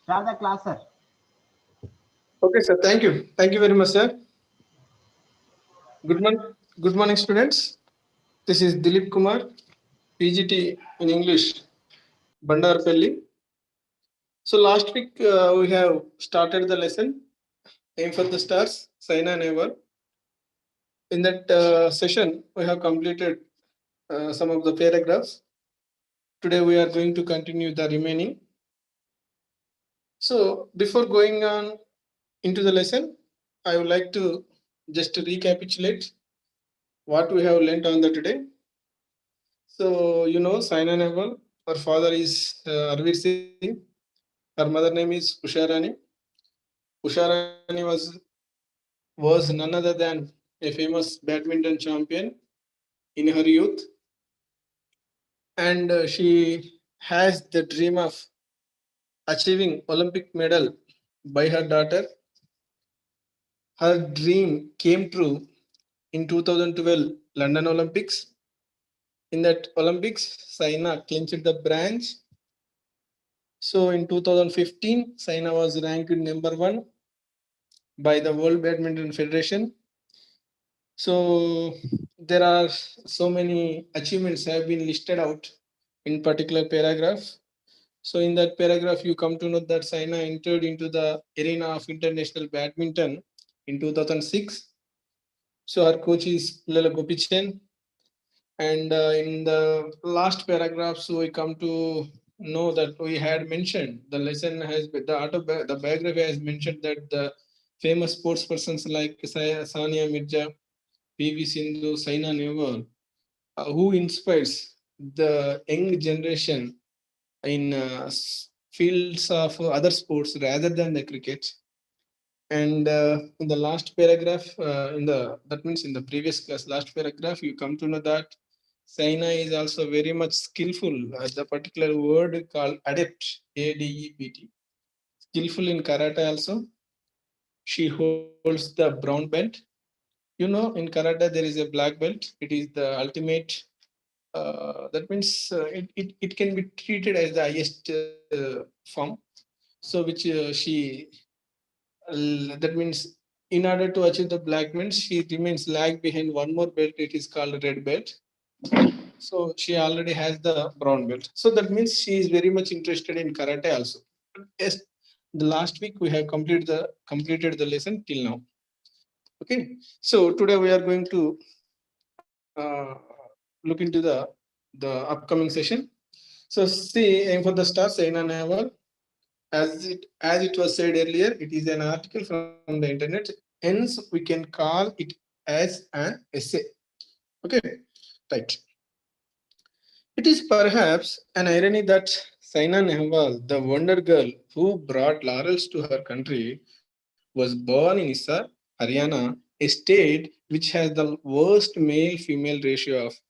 Start the class, sir. Okay, sir. Thank you. Thank you very much, sir. Good morning. Good morning, students. This is Dileep Kumar, PGT in English, Badarupally. So last week we have started the lesson Aim for the Stars, Sign and Ever. In that session, we have completed some of the paragraphs. Today we are going to continue the remaining. So before going on into the lesson, I would like to just recapitulate what we have learned on the today. So Saina Nehwal. Her father is Arvir Singh. Her mother name is Usharani. Usharani was none other than a famous badminton champion in her youth, and she has the dream of achieving Olympic medal by her daughter. Her dream came true in 2012 London Olympics. In that Olympics, Saina clinched the bronze. So in 2015, Saina was ranked number one by the World Badminton Federation. So there are so many achievements have been listed out in particular paragraph. So in that paragraph, you come to know that Saina entered into the arena of international badminton in 2006. So her coach is Lala Gopichan. And in the last paragraph, so we come to know that we had mentioned the lesson has the biography has mentioned that the famous sports persons like Sania Mirza, PV Sindhu, Saina Nehwal, who inspires the young generation in fields of other sports rather than the cricket. And in the last paragraph, that means in the previous class, last paragraph, you come to know that Saina is also very much skillful. The particular word called adept, ADEPT, skillful in karate also. She holds the brown belt. In karate there is a black belt. It is the ultimate. That means it can be treated as the highest form. So which she that means in order to achieve the black belt, she remains lag behind one more belt. It is called red belt. So she already has the brown belt. So that means she is very much interested in karate also. Yes, the last week we have completed the lesson till now. Okay, so today we are going to look into the upcoming session. So see, aim for the stars, Saina Nehwal. As it was said earlier, it is an article from the internet. Hence, we can call it as an essay. Okay, right. It is perhaps an irony that Saina Nehwal, the wonder girl who brought laurels to her country, was born in Issa, Haryana, a state which has the worst male-female ratio of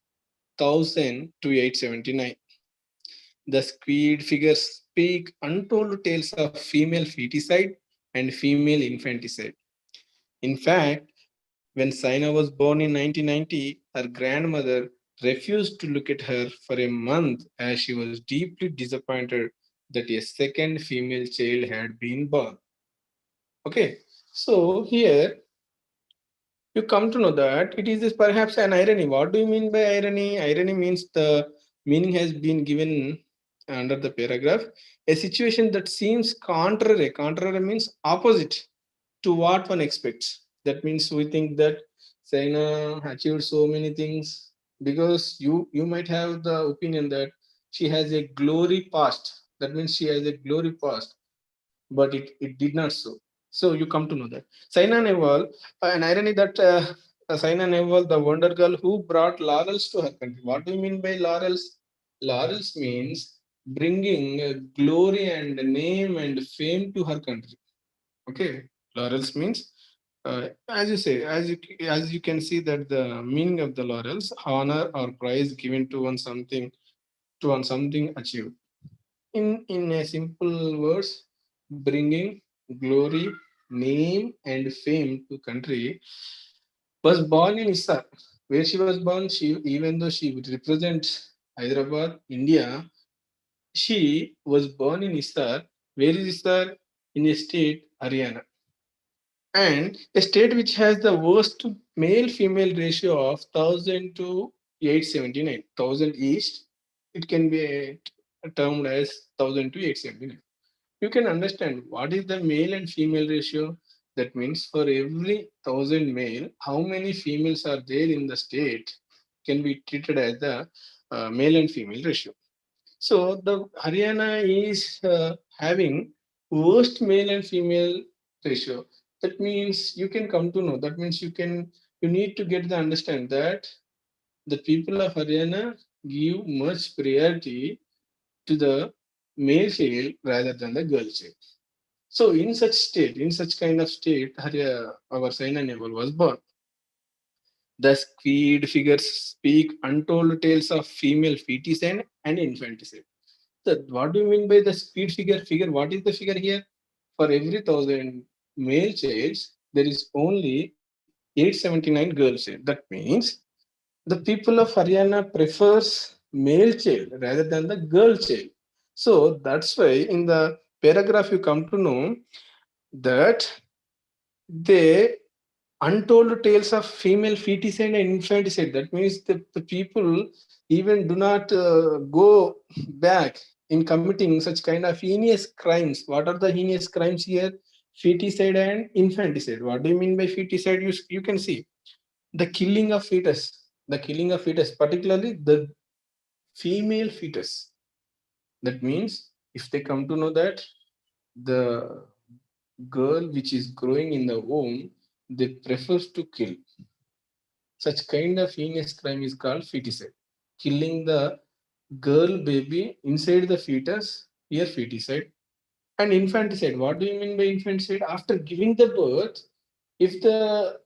1000 to 879. The squid figures speak untold tales of female feticide and female infanticide. In fact, when Saina was born in 1990, her grandmother refused to look at her for a month as she was deeply disappointed that a second female child had been born. Okay, so here you come to know that it is perhaps an irony. What do you mean by irony? Irony means the meaning has been given under the paragraph. A situation that seems contrary. Contrary means opposite to what one expects. That means we think that Saina achieved so many things because you might have the opinion that she has a glory past. That means she has a glory past, but it did not so. So you come to know that Saina Nehwal, an irony that Saina Nehwal, the wonder girl who brought laurels to her country. What do you mean by laurels? Laurels means bringing glory and name and fame to her country. Okay, laurels means as you say, as you can see that the meaning of the laurels, honor or prize given to one something achieved. In a simple words, bringing glory, name, and fame to country. Was born in Issa. Where she was born, she even though she would represent Hyderabad, India, She was born in Istar. Where is Istar? In a state, Haryana. And a state which has the worst male female ratio of 1000 to 879. 1000 east, it can be termed as 1000 to 879. You can understand what is the male and female ratio. That means for every 1000 male, how many females are there in the state can be treated as the male and female ratio. So the Haryana is having worst male and female ratio. That means you can come to know. That means you need to get the understand that the people of Haryana give much priority to the male child rather than the girl child. So in such state, in such kind of state, our Saina Nehwal was born. The squid figures speak untold tales of female feticide and infanticide. So what do you mean by the speed figure? Figure, what is the figure here? For every 1000 male childs, there is only 879 girl child. That means the people of Haryana prefers male child rather than the girl child. So that's why in the paragraph you come to know that they untold tales of female feticide and infanticide. That means the people even do not go back in committing such kind of heinous crimes. What are the heinous crimes here? Feticide and infanticide. What do you mean by feticide? You can see the killing of fetus, the killing of fetus, particularly the female fetus. That means if they come to know that the girl which is growing in the womb, they prefers to kill. Such kind of heinous crime is called feticide. Killing the girl baby inside the fetus, here feticide. And infanticide. What do you mean by infanticide? After giving the birth, if the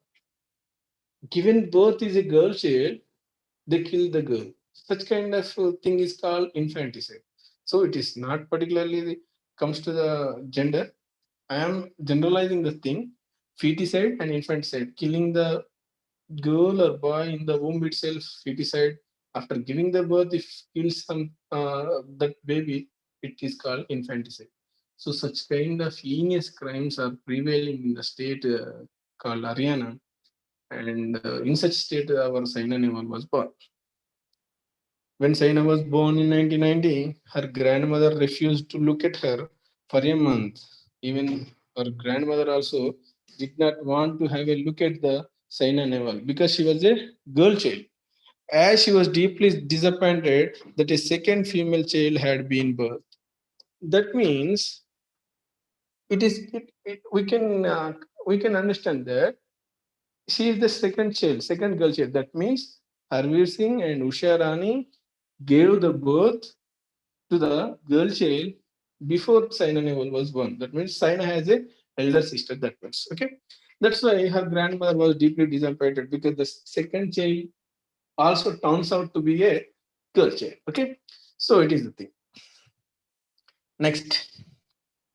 given birth is a girl child, they kill the girl. Such kind of thing is called infanticide. So it is not particularly comes to the gender. I am generalizing the thing. Feticide and infanticide, killing the girl or boy in the womb itself, feticide. After giving the birth, if kills some that baby, it is called infanticide. So such kind of heinous crimes are prevailing in the state called Haryana, and in such state, our Saina Nehwal was born. When Saina was born in 1990, her grandmother refused to look at her for a month. Even her grandmother also did not want to have a look at the Saina Nehwal because she was a girl child. As she was deeply disappointed that a second female child had been birthed. That means we can understand that she is the second child, second girl child. That means Harveer Singh and Usha Rani gave the birth to the girl child before Saina Nehwal was born. That means Saina has a elder sister. That means okay. That's why her grandmother was deeply disappointed because the second child also turns out to be a girl child. Okay, so it is the thing. Next,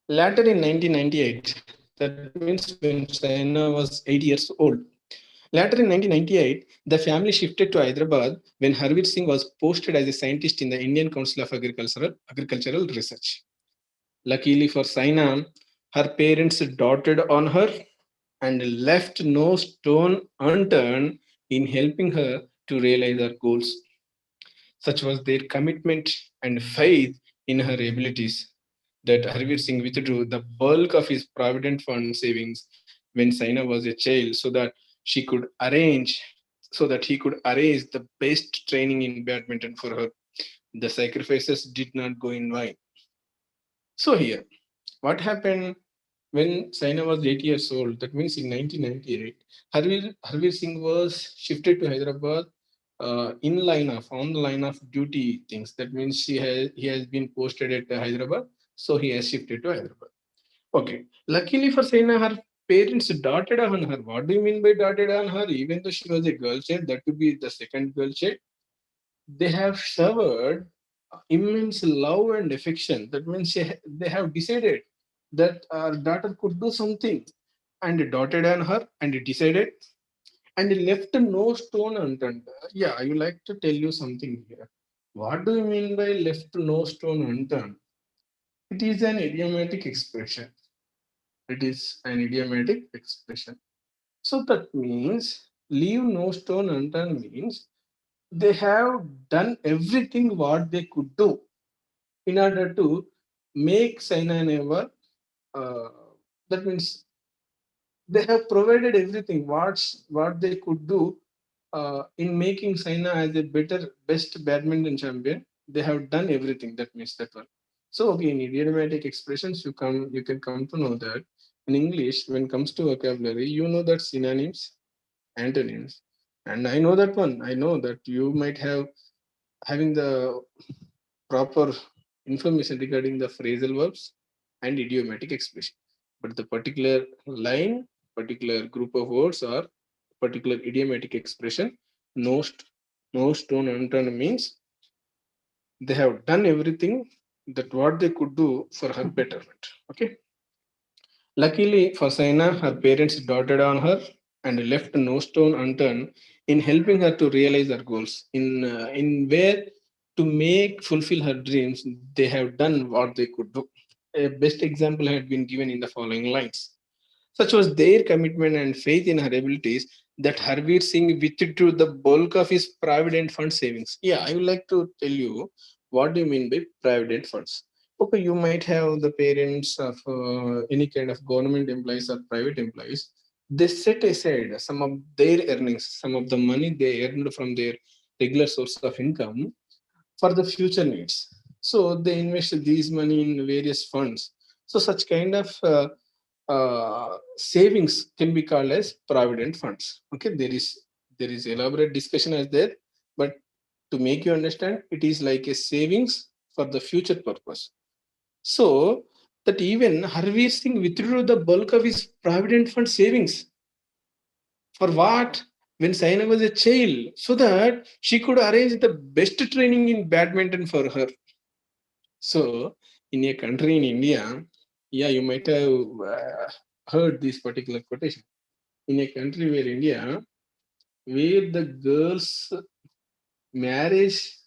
later in 1998, that means when Saina was 8 years old. Later in 1998, the family shifted to Hyderabad when Harveer Singh was posted as a scientist in the Indian Council of Agricultural Research. Luckily for Saina, her parents doted on her and left no stone unturned in helping her to realize her goals. Such was their commitment and faith in her abilities that Harveer Singh withdrew the bulk of his provident fund savings when Saina was a child she could arrange so that he could arrange the best training in badminton for her. The sacrifices did not go in vain. So here, what happened when Saina was 8 years old? That means in 1998, Harveer Singh was shifted to Hyderabad on the line of duty things. That means he has been posted at Hyderabad, so he has shifted to Hyderabad. Okay. Luckily for Saina, her parents dotted on her. What do you mean by dotted on her? Even though she was a girl child, that could be the second girl child, they have showered immense love and affection. That means they have decided that our daughter could do something and dotted on her and decided and left no stone unturned. Yeah, I would like to tell you something here. What do you mean by left no stone unturned? It is an idiomatic expression. It is an idiomatic expression. So that means leave no stone unturned means they have done everything what they could do in order to make China never. Uh, that means they have provided everything what they could do in making China as a better best badminton champion. They have done everything. That means that one. So okay, in idiomatic expressions, you can come to know that in English when it comes to vocabulary, you know that synonyms, antonyms, and I know that one. I know that you might have having the proper information regarding the phrasal verbs and idiomatic expression. But the particular line, particular group of words or particular idiomatic expression, no, no stone unturned means they have done everything that what they could do for her betterment. Okay. Luckily for Saina, her parents doted on her and left no stone unturned in helping her to realize her goals. In where to make fulfill her dreams, they have done what they could do. A best example had been given in the following lines. Such was their commitment and faith in her abilities that Harveer Singh withdrew the bulk of his provident fund savings. Yeah, I would like to tell you what do you mean by provident funds. Okay, you might have the parents of any kind of government employees or private employees. They set aside some of their earnings, some of the money they earned from their regular source of income for the future needs. So they invest these money in various funds. So such kind of savings can be called as provident funds. Okay, there is elaborate discussion as there, but to make you understand, it is like a savings for the future purpose. So that even Harveer Singh withdrew the bulk of his provident fund savings for what? When Saina was a child, so that she could arrange the best training in badminton for her. So, in a country in India, yeah, you might have heard this particular quotation. In a country where India, where the girls' marriage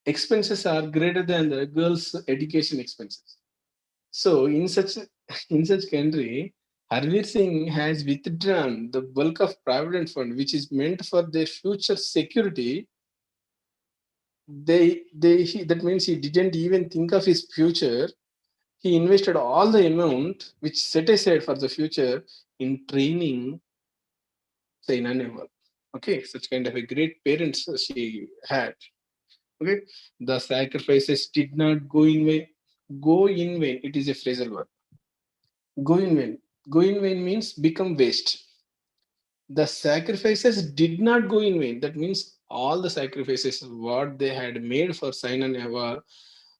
expenses are greater than the girls' education expenses. So, in such country, Harveer Singh has withdrawn the bulk of provident fund, which is meant for their future security. That means he didn't even think of his future. He invested all the amount which set aside for the future in training Saina Nehwal. Okay, such kind of a great parents she had. Okay, the sacrifices did not go in vain. Go in vain. It is a phrasal word. Go in vain. Go in vain means become waste. The sacrifices did not go in vain. That means all the sacrifices what they had made for Saina Nehwal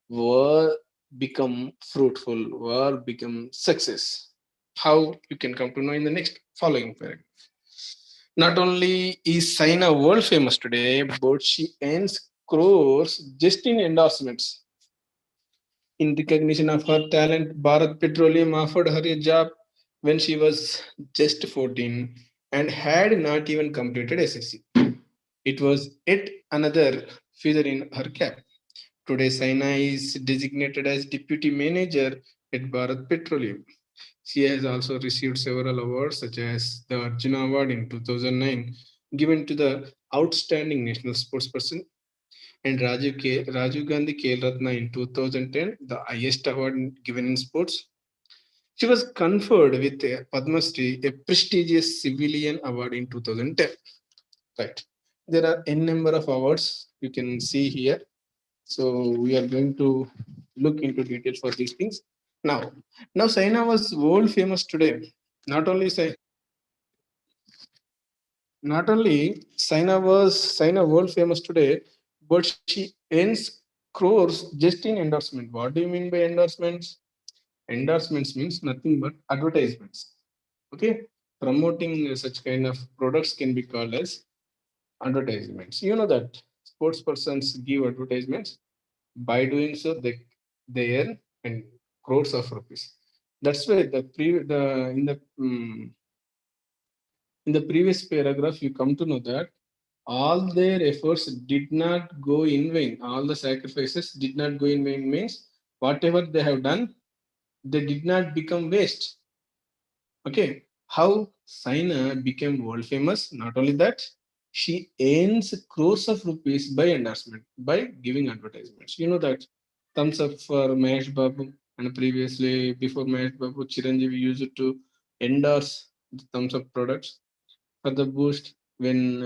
were become fruitful, were become success. How you can come to know in the next following paragraph. Not only is Saina world famous today, but she earns crores just in endorsements. In recognition of her talent, Bharat Petroleum offered her a job when she was just 14 and had not even completed SSC. It was yet another feather in her cap. Today, Saina is designated as deputy manager at Bharat Petroleum. She has also received several awards, such as the Arjuna Award in 2009, given to the outstanding national sportsperson, and Rajiv Gandhi Khel Ratna in 2010, the highest award given in sports. She was conferred with a Padma Shri, a prestigious civilian award in 2010. Right. There are n number of awards you can see here. So we are going to look into details for these things. Now, now Saina was world famous today. Not only Sai- Not only Saina world famous today, but she earns crores just in endorsement. What do you mean by endorsements? Endorsements means nothing but advertisements. Okay, promoting such kind of products can be called as advertisements. You know that sports persons give advertisements. By doing so, they earn and crores of rupees. That's why in the previous paragraph you come to know that all their efforts did not go in vain. All the sacrifices did not go in vain means whatever they have done, they did not become waste. Okay, how Saina became world famous? Not only that, she earns crores of rupees by endorsement, by giving advertisements. You know that thumbs up for Mahesh Babu, and previously before Mahesh Babu, Chiranjeevi used to endorse the thumbs up products for the boost. When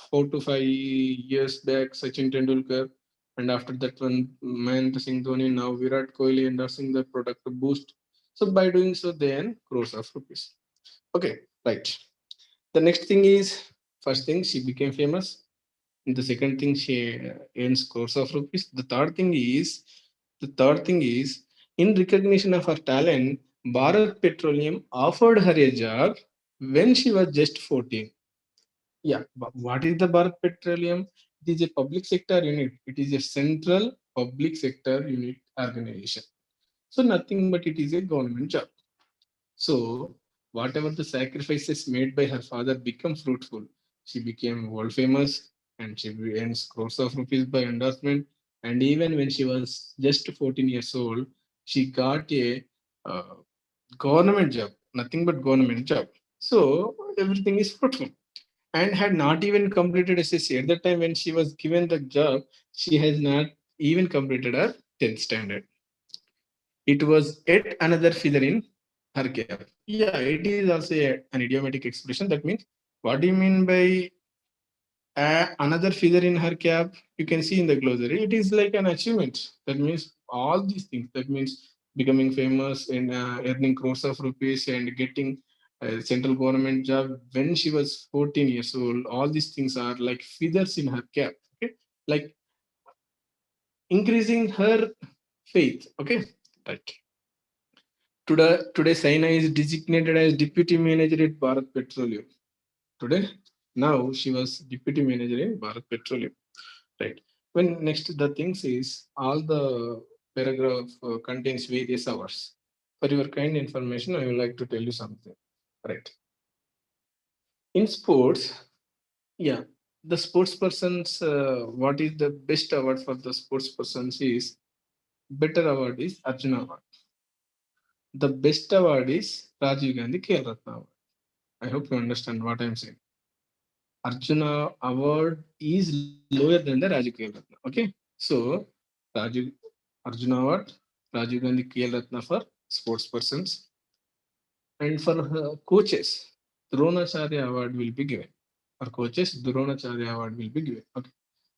4 to 5 years back, Sachin Tendulkar, and after that one, Mahendra Singh Dhoni, now Virat Kohli endorsing the product to boost. So by doing so, they earn crores of rupees. Okay, right. The next thing is, first thing, she became famous. And the second thing, she earns crores of rupees. The third thing is, in recognition of her talent, Bharat Petroleum offered her a job when she was just 14. Yeah, but what is the Bharat Petroleum? It is a public sector unit. It is a central public sector unit organization. So nothing but it is a government job. So whatever the sacrifices made by her father become fruitful. She became world famous and she earns crores of rupees by endorsement. And even when she was just 14 years old, she got a uh, government job, nothing but government job. So everything is fruitful, and had not even completed SSC. At that time, when she was given the job, she has not even completed her 10th standard. It was yet another feather in her cap. Yeah, it is also an idiomatic expression. That means, what do you mean by another feather in her cap? You can see in the glossary. It is like an achievement. That means all these things. That means becoming famous and earning crores of rupees and getting a central government job when she was 14 years old. All these things are like feathers in her cap. Okay, like increasing her faith. Okay, right. Today Saina is designated as deputy manager at Bharat Petroleum. Today, now she was deputy manager in Bharat Petroleum. Right. When next the things is all the paragraph contains various hours. For your kind information, I would like to tell you something. Right. In sports, yeah, the sports persons. What is the best award for the sports persons is better award is Arjuna Award. The best award is Rajiv Gandhi Khel Ratna Award. I hope you understand what I'm saying. Arjuna Award is lower than the Rajiv Khel Ratna. Okay, so Rajiv Arjuna Award, Rajiv Gandhi Khel Ratna for sports persons, and for coaches, Dronacharya Award will be given. For coaches, Dronacharya Award will be given. Okay,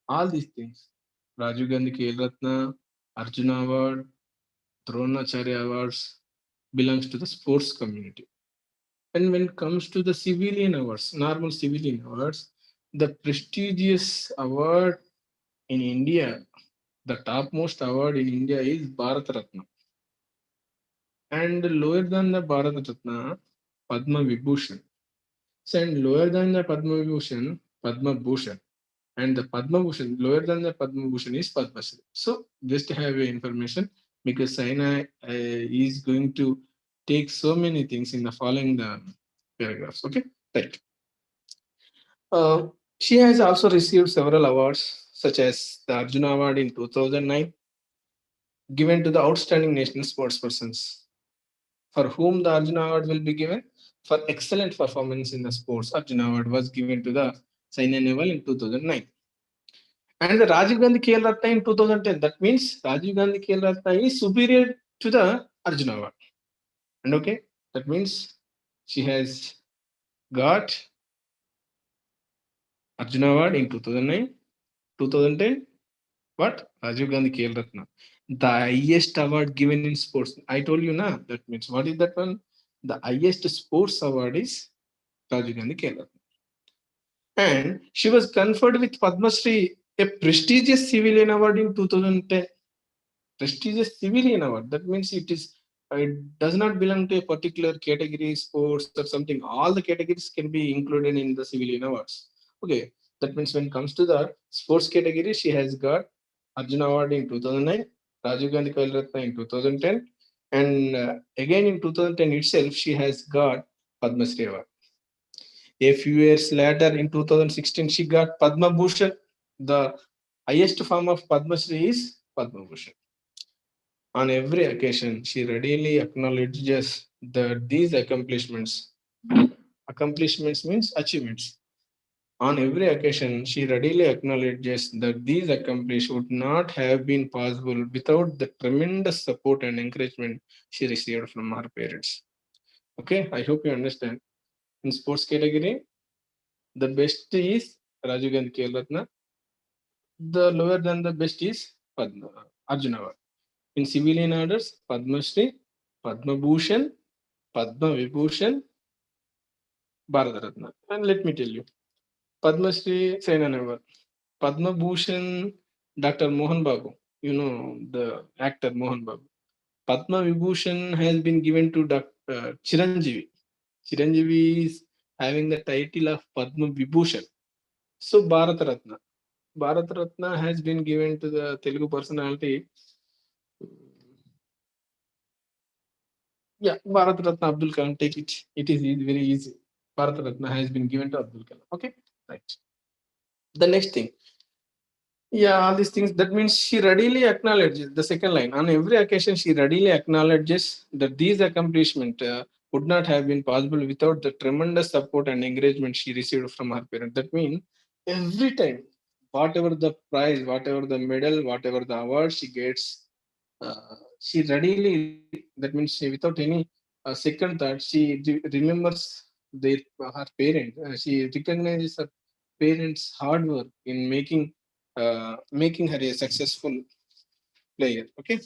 all these things, Rajiv Gandhi Khel Ratna, Arjuna Award, Dronacharya Awards belongs to the sports community. And when it comes to the civilian awards, normal civilian awards, the prestigious award in India, the topmost award in India is Bharat Ratna. And lower than the Bharat Ratna, Padma Vibhushan. So, and lower than the Padma Vibhushan, Padma Bhushan. And the Padma Bhushan, lower than the Padma Bhushan is Padma Shri. So, just to have information, because Saina is going to take so many things in the following the paragraphs. Okay, right. Uh, she has also received several awards, such as the Arjuna Award in 2009, given to the outstanding national sportspersons, for whom the Arjuna Award will be given for excellent performance in the sports. Arjuna Award was given to the Saina Nehwal in 2009. And the Rajiv Gandhi Khel Ratna in 2010. That means Rajiv Gandhi Khel Ratna is superior to the Arjuna Award. And okay, that means she has got Arjuna Award in 2009, 2010. What? Rajiv Gandhi Khel Ratna. The highest award given in sports. I told you na. That means what is that one? The highest sports award is Rajiv Gandhi Khel Ratna. And she was conferred with Padma Shri, a prestigious civilian award in 2010. Prestigious civilian award. That means it does not belong to a particular category, sports or something. All the categories can be included in the civilian awards. Okay, that means when it comes to the sports category, she has got Arjuna Award in 2009, Rajiv Gandhi Khel Ratna in 2010, and again in 2010 itself, she has got Padma Shri Award. A few years later, in 2016, she got Padma Bhushan. The highest form of Padma Shri is Padma Bhushan. On every occasion, she readily acknowledges that these accomplishments means achievements. On every occasion, she readily acknowledges that these accomplishments would not have been possible without the tremendous support and encouragement she received from her parents. Okay, I hope you understand. In sports category, the best is Rajiv Gandhi Khel Ratna. The lower than the best is Padma Arjuna Award. In civilian orders, Padma Shri, Padma Bhushan, Padma Vibhushan, Bharat Ratna. And let me tell you, Padma Shri Saina Award, Padma Bhushan, Dr. Mohan Babu. You know the actor Mohan Babu. Padma Vibhushan has been given to Dr. Chiranjeevi. Chiranjeevi is having the title of Padma Vibhushan. So Bharat Ratna. Bharat Ratna has been given to the Telugu personality. Yeah, Bharat Ratna Abdul Kalam. Take it. It is very easy. Bharat Ratna has been given to Abdul Kalam. Okay, right. The next thing, yeah, all these things. That means she readily acknowledges the second line. On every occasion, she readily acknowledges that these accomplishments would not have been possible without the tremendous support and encouragement she received from her parents. That means every time, whatever the prize, whatever the medal, whatever the award she gets, she readily. That means she, without any second thought, she remembers her parents. She recognizes her parents' hard work in making her a successful player. Okay.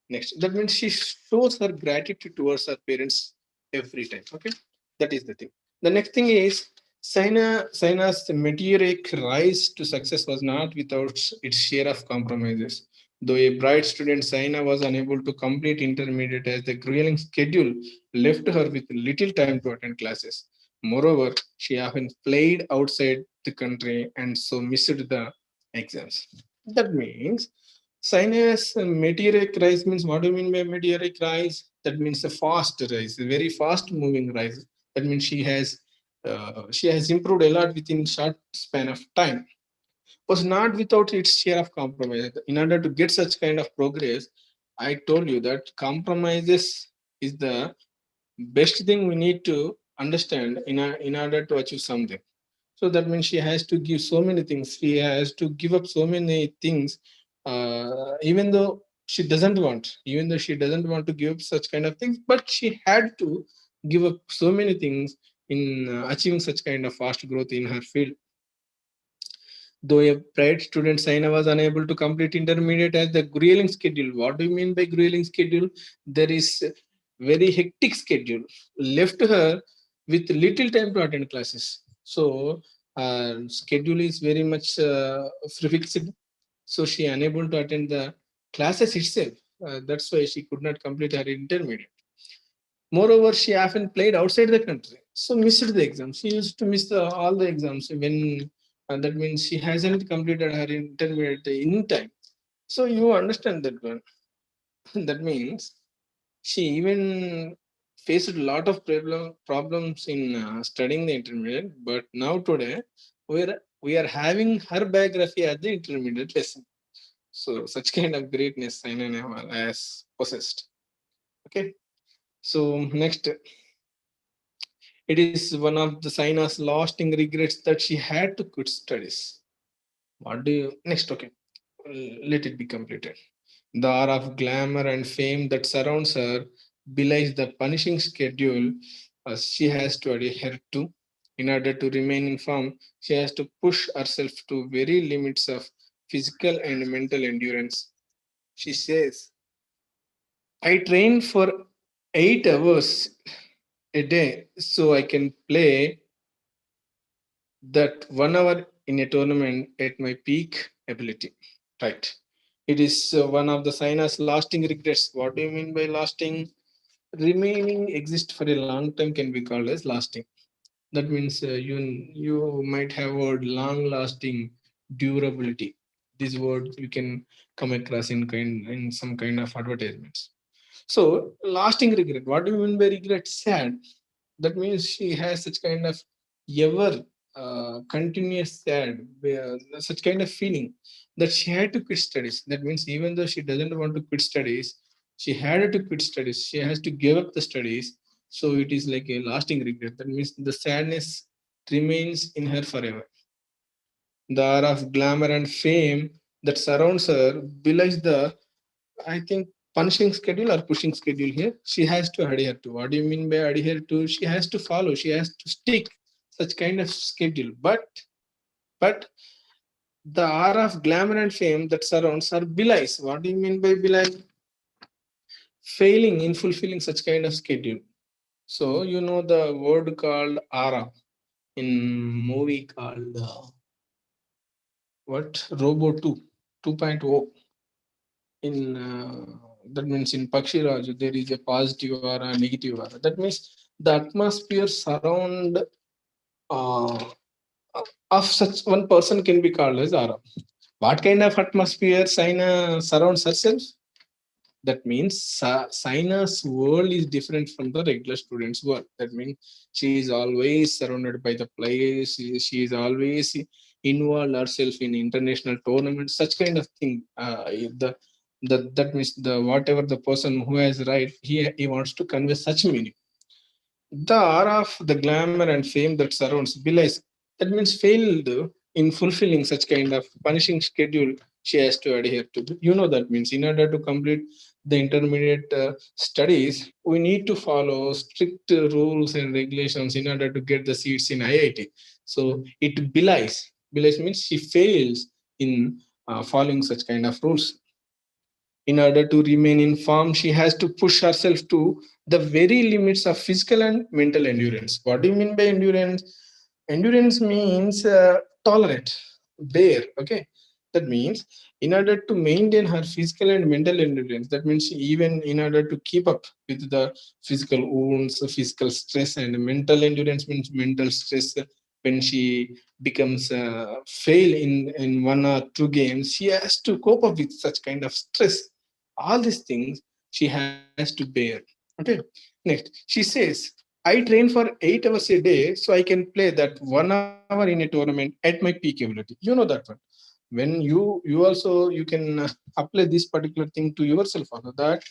Next, that means she shows her gratitude towards her parents every time. Okay, that is the thing. The next thing is Saina's meteoric rise to success was not without its share of compromises. Though a bright student, Saina was unable to complete intermediate as the grueling schedule left her with little time to attend classes. Moreover, she often played outside the country and so missed the exams. That means Sinus meteoric rise means, what do you mean by meteoric rise? That means a fast rise, a very fast moving rise. That means she has improved a lot within short span of time. Was not without its share of compromise. In order to get such kind of progress, I told you that compromises is the best thing we need to understand in order to achieve something. So that means she has to give so many things. She has to give up so many things, even though she doesn't want to give up such kind of things, but she had to give up so many things in achieving such kind of fast growth in her field. Though a bright student, Saina was unable to complete intermediate as the grueling schedule. What do you mean by grueling schedule? There is very hectic schedule left her with little time to attend classes. So schedule is very much fixed. So she unable to attend the classes itself. That's why she could not complete her intermediate. Moreover, she often played outside the country, so missed the exam. She used to miss all the exams when that means she hasn't completed her intermediate in time. So you understand that one. That means she even faced a lot of problems in studying the intermediate. But now today, we are having her biography as the intermediate lesson. So such kind of greatness Saina Nehwal has possessed. Okay. So next, it is one of the Saina's lasting regrets that she had to quit studies. What do you next? Okay, let it be completed. The aura of glamour and fame that surrounds her belies the punishing schedule she has to adhere to. In order to remain in form, she has to push herself to very limits of physical and mental endurance. She says, I train for 8 hours a day so I can play that 1 hour in a tournament at my peak ability. Right. It is one of the Saina's lasting regrets. What do you mean by lasting? Remaining exist for a long time can be called as lasting. That means you might have word long lasting durability. This word you can come across in some kind of advertisements. So lasting regret. What do you mean by regret? Sad. That means she has such kind of ever continuous sad, such kind of feeling that she had to quit studies. That means even though she doesn't want to quit studies, she had to quit studies. She has to give up the studies. So it is like a lasting regret. That means the sadness remains in her forever. The aura of glamour and fame that surrounds her belies the, I think, punishing schedule or pushing schedule here. She has to adhere to. What do you mean by adhere to? She has to follow. She has to stick such kind of schedule. But the aura of glamour and fame that surrounds her belies. What do you mean by belies? Failing in fulfilling such kind of schedule. So you know the word called aura in movie called what? Robo 2, 2.0. In that means in Pakshi Raju, there is a positive aura, negative aura. That means the atmosphere surround uh, of such one person can be called as aura. What kind of atmosphere Saina surrounds herself? That means Saina's world is different from the regular student's world. That means she is always surrounded by the players. She is always involved herself in international tournaments. Such kind of thing. That means the whatever the person who has right, he wants to convey such meaning. The aura of the glamour and fame that surrounds Belies, that means failed in fulfilling such kind of punishing schedule she has to adhere to. You know that means in order to complete the intermediate studies, we need to follow strict rules and regulations in order to get the seats in IIT. So it belies. Belies means she fails in following such kind of rules. In order to remain in form, she has to push herself to the very limits of physical and mental endurance. What do you mean by endurance? Endurance means tolerate, bear. Okay, that means in order to maintain her physical and mental endurance, that means even in order to keep up with the physical wounds, physical stress, and mental endurance means mental stress. When she becomes fail in one or two games, she has to cope up with such kind of stress. All these things she has to bear. Okay. Next, she says, I train for 8 hours a day so I can play that 1 hour in a tournament at my peak ability. You know that one. When you also you can apply this particular thing to yourself also, that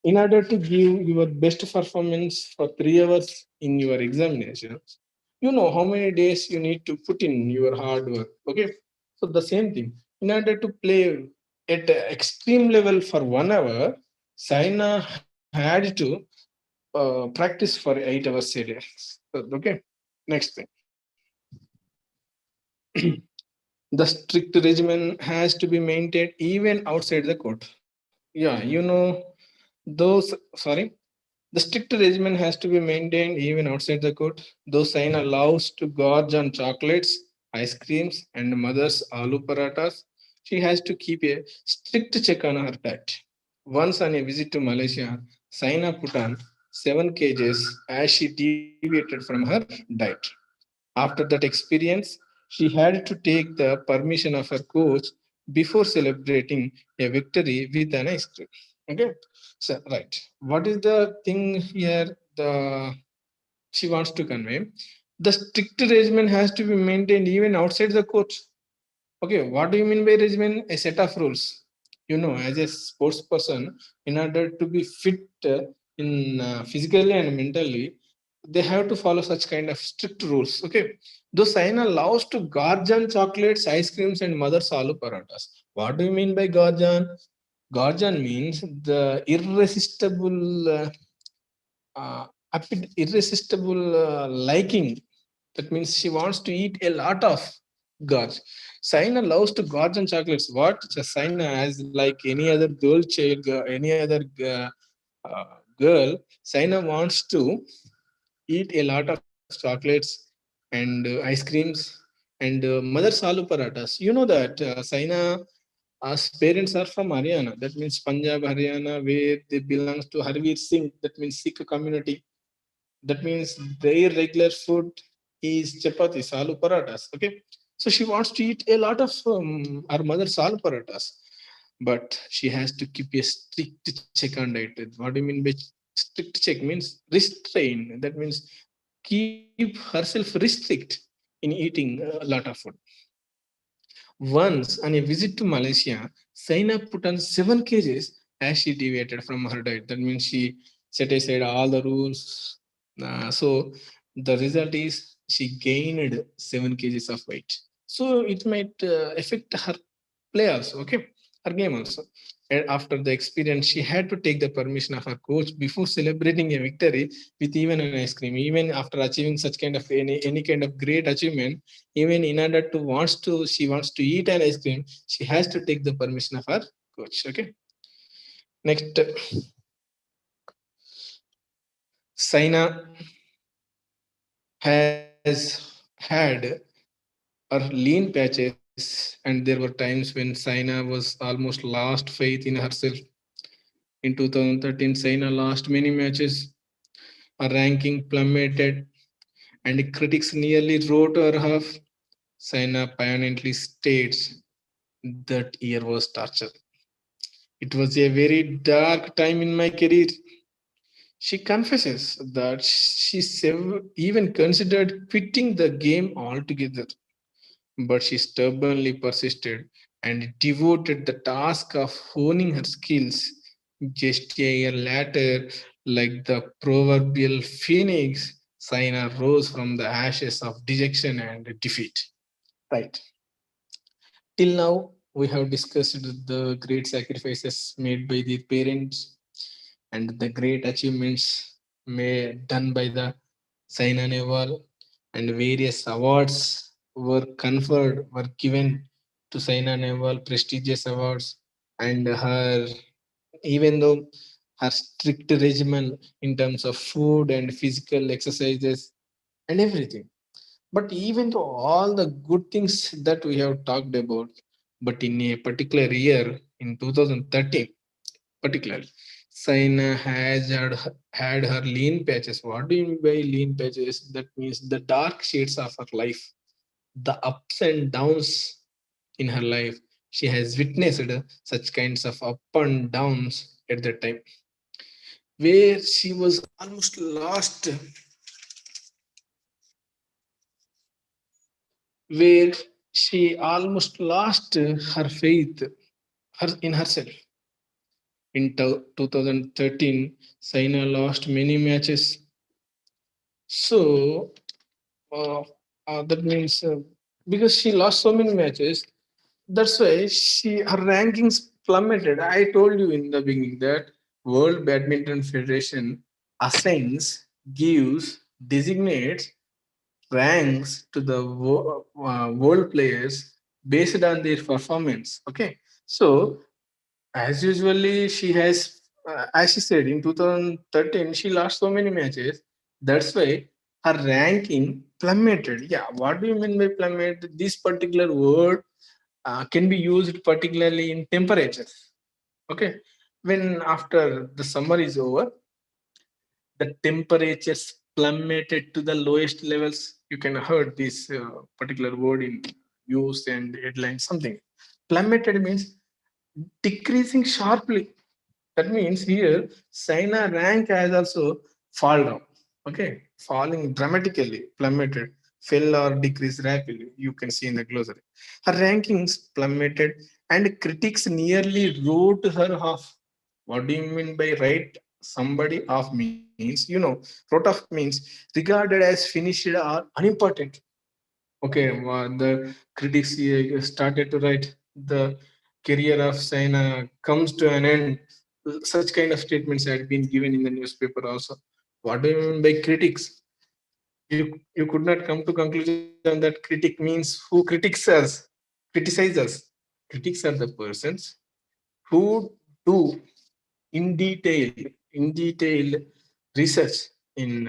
in order to give your best performance for 3 hours in your examinations, you know how many days you need to put in your hard work. Okay. So the same thing. In order to play at extreme level for 1 hour, Saina had to practice for 8 hours a day. So, okay. Next thing. The strict regimen has to be maintained even outside the court. Yeah, you know, those, sorry, the strict regimen has to be maintained even outside the court. Though Saina allows to gorge on chocolates, ice creams, and mother's aloo paratas, she has to keep a strict check on her diet. Once on a visit to Malaysia, Saina put on 7 kgs as she deviated from her diet. After that experience, she had to take the permission of her coach before celebrating a victory with an ice cream. Okay, so right. What is the thing here? The she wants to convey. The strict regimen has to be maintained even outside the court. Okay, what do you mean by regimen? A set of rules. You know, as a sports person, in order to be fit in physically and mentally, they have to follow such kind of strict rules. Okay, though Saina loves to gorge chocolates, ice creams, and mother's aloo paratas. What do you mean by gorge? Gorgon means the irresistible, irresistible liking. That means she wants to eat a lot of gorge. Saina loves to gorge on chocolates. What? Saina, as like any other girl child, any other uh, girl, Saina wants to eat a lot of chocolates and ice creams and mother's aloo paratas. You know that Saina parents are from Haryana. That means Punjab, Haryana, where they belongs to Harveer Singh. That means Sikh community. That means their regular food is chapatis, aloo paratas. Okay, so she wants to eat a lot of her mother's aloo paratas, but she has to keep a strict check on diet. What do you mean by strict check? Means restrain. That means keep herself restrict in eating a lot of food. Once on a visit to Malaysia, Saina put on 7 kgs as she deviated from her diet. That means she set aside all the rules. So the result is she gained 7 kgs of weight. So it might affect her play also, okay, her game also. And after the experience, she had to take the permission of her coach before celebrating a victory with even an ice cream. Even after achieving such kind of any kind of great achievement, even in order to wants to she wants to eat an ice cream, she has to take the permission of her coach. Okay. Next, Saina has had her lean patches, and there were times when Saina was almost lost faith in herself. In 2013, Saina lost many matches. Her ranking plummeted, and critics nearly wrote her off. Saina poignantly states that year was torture. It was a very dark time in my career. She confesses that even considered quitting the game altogether, but she stubbornly persisted and devoted the task of honing her skills. Just a year later, like the proverbial phoenix, Saina rose from the ashes of dejection and defeat. Right. Till now, we have discussed the great sacrifices made by the parents and the great achievements made done by the Saina Nehwal, and various awards were given to Saina Nehwal, prestigious awards, and her, even though her strict regimen in terms of food and physical exercises and everything. But even though all the good things that we have talked about, but in a particular year, in 2013, particularly, Saina had her lean patches. What do you mean by lean patches? That means the dark shades of her life, the ups and downs in her life. She has witnessed such kinds of up and downs at that time, where she was almost lost, where she almost lost her faith in herself. In 2013, Saina lost many matches. So uh, that means because she lost so many matches, that's why her rankings plummeted. I told you in the beginning that World Badminton Federation assigns, gives, designates ranks to the world players based on their performance. Okay, so as usually she has, as she said in 2013, she lost so many matches. That's why her ranking plummeted. Yeah, what do you mean by plummet? This particular word can be used particularly in temperatures. Okay, when after the summer is over, the temperatures plummeted to the lowest levels. You can heard this particular word in news and headlines. Something plummeted means decreasing sharply. That means here China rank has also fall down. Okay, falling dramatically, plummeted, fell or decreased rapidly. You can see in the glossary. Her rankings plummeted, and critics nearly wrote her off. What do you mean by write somebody off means? Wrote off means regarded as finished or unimportant. Okay, the critics started to write the career of Saina comes to an end. Such kind of statements had been given in the newspaper also. What do you mean by critics? You could not come to conclusion that critic means who critics us, criticize us. Critics are the persons who do in detail research in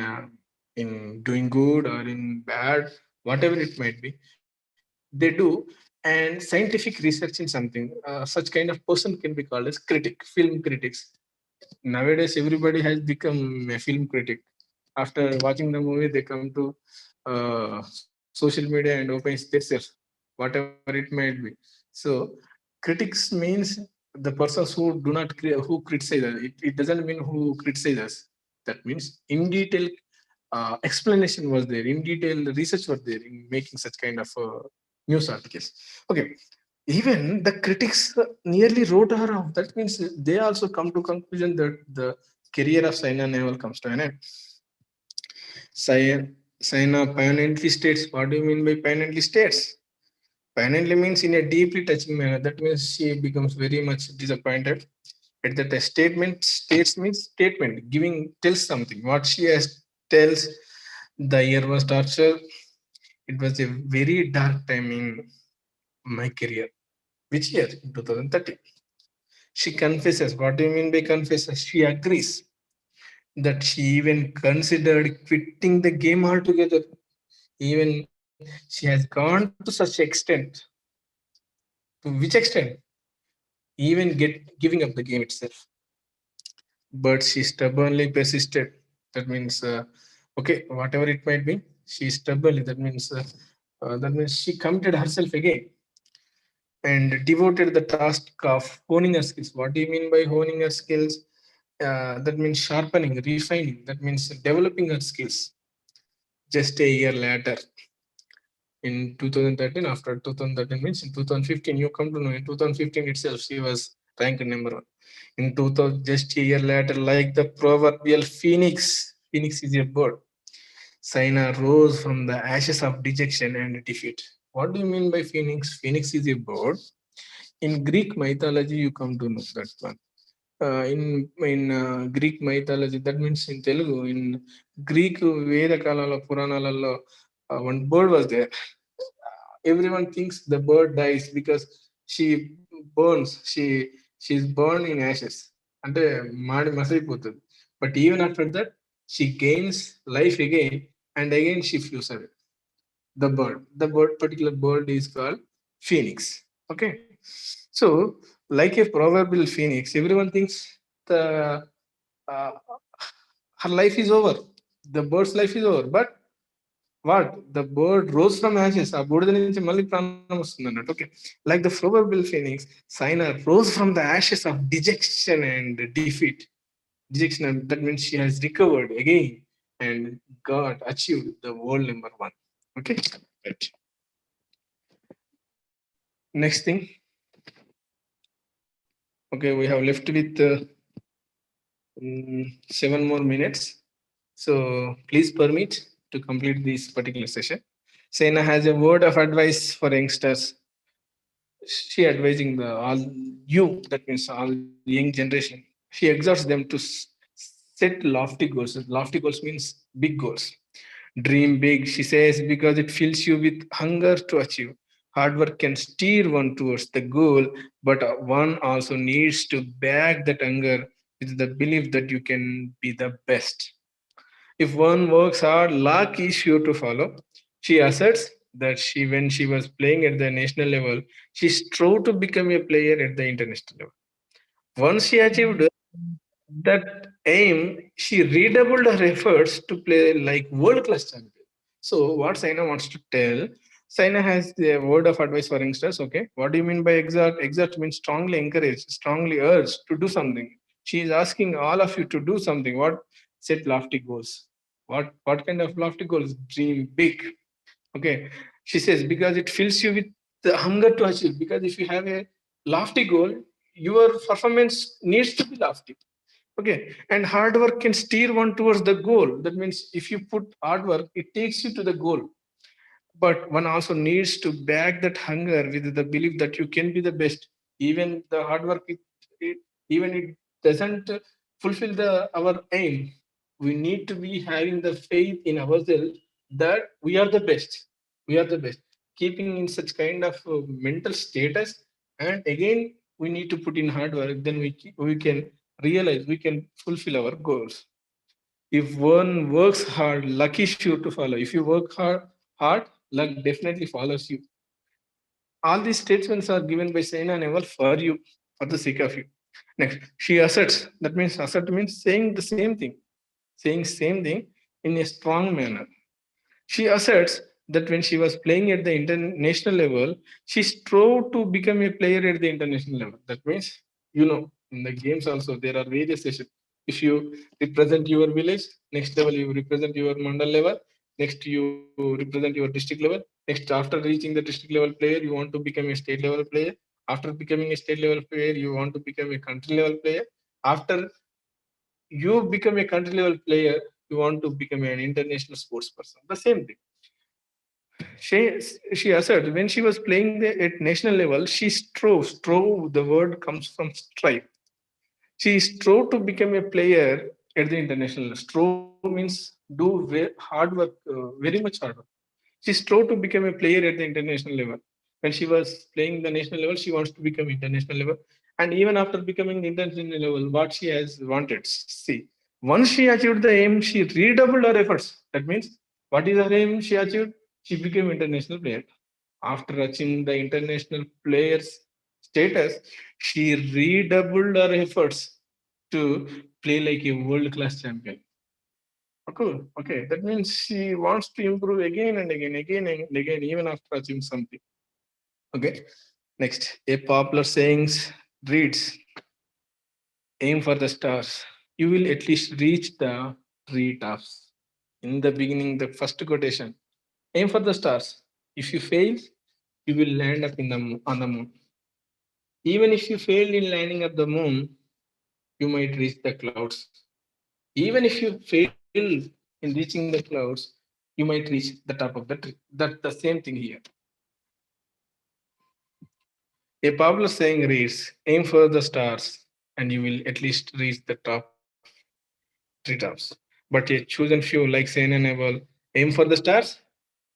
doing good or in bad, whatever it might be, they do. And scientific research in something, such kind of person can be called as critic, film critics. Nowadays everybody has become a film critic. After watching the movie, they come to social media and opens themselves, whatever it might be. So critics means the persons who do not who criticize us. It doesn't mean who criticize us. That means in detail explanation was there, in detail research was there in making such kind of news articles. Okay, even the critics nearly wrote her off. That means they also come to conclusion that the career of Saina Nehwal comes to an end. Saina permanently states. What do you mean by permanently states? Permanently means in a deeply touching manner. That means she becomes very much disappointed. At that a statement states means statement giving tells something. What she has tells, the year was torture. It was a very dark time in my career. Which year? In 2013. She confesses. What do you mean by confesses? She agrees that she even considered quitting the game altogether. Even she has gone to such extent. To which extent? Even giving up the game itself. But she stubbornly persisted. That means, okay, whatever it might be, she stubbornly. That means she committed herself again and devoted the task of honing her skills. What do you mean by honing her skills? That means sharpening, refining. That means developing her skills. Just a year later, in 2013, after 2013 means in 2015, you come to know in 2015 itself, she was ranked number one. In 2000, just a year later, like the proverbial phoenix is a bird. Saina rose from the ashes of dejection and defeat. What do you mean by phoenix? Phoenix is a bird. In Greek mythology, you come to know that one. In Greek mythology, that means in Telugu, in Greek Veda Kalala Puranalalo, one bird was there. Everyone thinks the bird dies because she burns. She's burned in ashes. అంటే మాడి మసైపోతుంది. But even after that, she gains life again, and again she flews away. The particular bird is called phoenix. Okay, so like a proverbial phoenix, everyone thinks the uh, her life is over. The bird's life is over, but what? The bird rose from ashes. ఆ బూడిద నుంచి మళ్ళీ ప్రాణం వస్తుంది అన్నట్టు. Okay, like the proverbial phoenix, Saina rose from the ashes of dejection and defeat. Dejection, that means she has recovered again and got achieved the world number one. Okay, right. Next thing. Okay, we have left with 7 more minutes. So please permit to complete this particular session. Sena has a word of advice for youngsters. She advising the all you, that means all young generation. She exhorts them to set lofty goals. Lofty goals means big goals. Dream big, she says, because it fills you with hunger to achieve. Hard work can steer one towards the goal, but one also needs to back that hunger with the belief that you can be the best. If one works hard, luck is sure to follow. She asserts that when she was playing at the national level, she strove to become a player at the international level. Once she achieved that aim, she redoubled her efforts to play like world class champion. So, what Saina wants to tell, Saina has a word of advice for youngsters. Okay, what do you mean by exert? Exert means strongly encourage, strongly urge to do something. She is asking all of you to do something. What? Set lofty goals. What kind of lofty goals? Dream big. Okay, she says because it fills you with the hunger to achieve. Because if you have a lofty goal, your performance needs to be lofty. Okay, and hard work can steer one towards the goal. That means if you put hard work, it takes you to the goal. But one also needs to back that hunger with the belief that you can be the best. Even the hard work, even it doesn't fulfill the our aim. We need to be having the faith in ourselves that we are the best. We are the best. Keeping in such kind of mental status, and again we need to put in hard work. Then we can realize we can fulfill our goals. If one works hard, luck is sure to follow. If you work hard, luck definitely follows you. All these statements are given by Saina Nehwal for you, for the sake of you. Next, she asserts. That means assert means saying the same thing, saying same thing in a strong manner. She asserts that when she was playing at the international level, she strove to become a player at the international level. That means, in the games also there are various sessions. If you represent your village, next level you represent your mandal level, next you represent your district level. Next, after reaching the district level player, you want to become a state level player. After becoming a state level player, you want to become a country level player. After you become a country level player, you want to become an international sports person. The same thing. She asserts when she was playing at national level, she strove. Strove, the word comes from strive. She strove to become a player at the international level. Strove means do hard work, very much hard work. She strove to become a player at the international level. When she was playing the national level, she wants to become international level. And even after becoming international level, what she has wanted, see, once she achieved the aim, she redoubled her efforts. That means, what is her aim she achieved? She became international player. After achieving the international player's status, she redoubled her efforts to play like a world class champion. Okay, okay. That means she wants to improve again and again, even after achieving something. Okay. Next, a popular sayings reads, aim for the stars. You will at least reach the treetops. In the beginning, the first quotation, aim for the stars. If you fail, you will land up on the moon. Even if you failed in landing up the moon, you might reach the clouds. Even if you fail in reaching the clouds, you might reach the top of the tree. That's the same thing here. A popular saying reads, aim for the stars and you will at least reach the top treetops. But a chosen few like Sain and Abel aim for the stars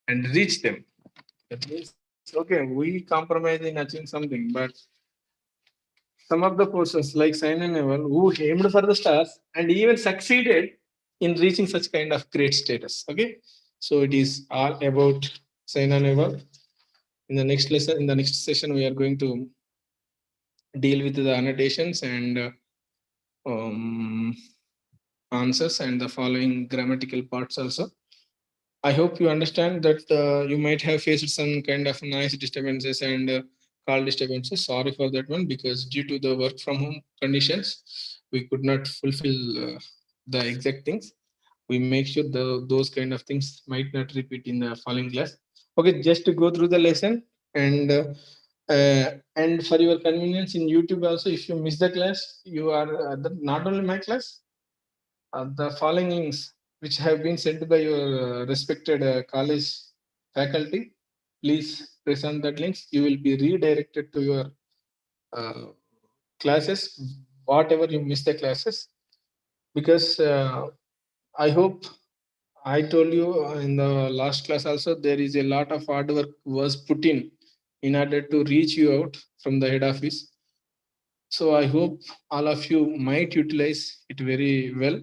and reach them. That means, okay, we compromise in achieving something, but some of the persons like Sain and Abel who aimed for the stars and even succeeded in reaching such kind of great status. Okay, so it is all about Sain and Abel. In the next lesson, in the next session, we are going to deal with the annotations and um, answers and the following grammatical parts also. I hope you understand that you might have faced some kind of noise disturbances and call disturbances. Sorry for that one, because due to the work from home conditions, we could not fulfill the exact things. We make sure those kind of things might not repeat in the following class. Okay, just to go through the lesson and for your convenience in YouTube also, if you miss the class, you are not only my class, the following links which have been sent by your respected college faculty, please press on that links. You will be redirected to your uh, classes, whatever you miss the classes, because I hope I told you in the last class also, there is a lot of hard work was put in order to reach you out from the head office. So I hope all of you might utilize it very well.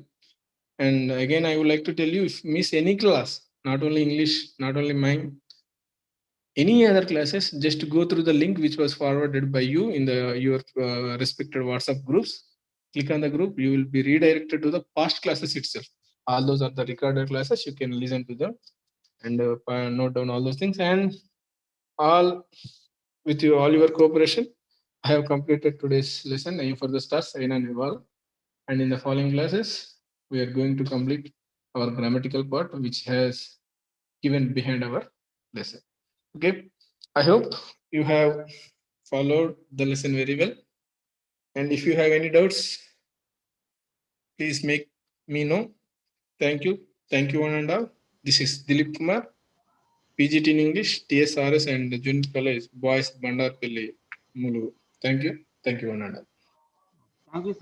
And again, I would like to tell you, if miss any class, not only English, not only mine, any other classes, just go through the link which was forwarded by you in the your respected WhatsApp groups. Click on the group, you will be redirected to the past classes itself. All those are the recorded classes. You can listen to them and note down all those things. And all with you, all your cooperation, I have completed today's lesson. Aim for the stars, Aina and Eval. And in the following classes, we are going to complete our grammatical part, which has given behind our lesson. Okay. I hope you have followed the lesson very well. And if you have any doubts, please make me know. Thank you. Thank you, one and all. This is Dileep Kumar, PGT in English, TSRS, and Junior College, Boys, Badarupally, Mulu. Thank you. Thank you, one and all. Thank you, sir.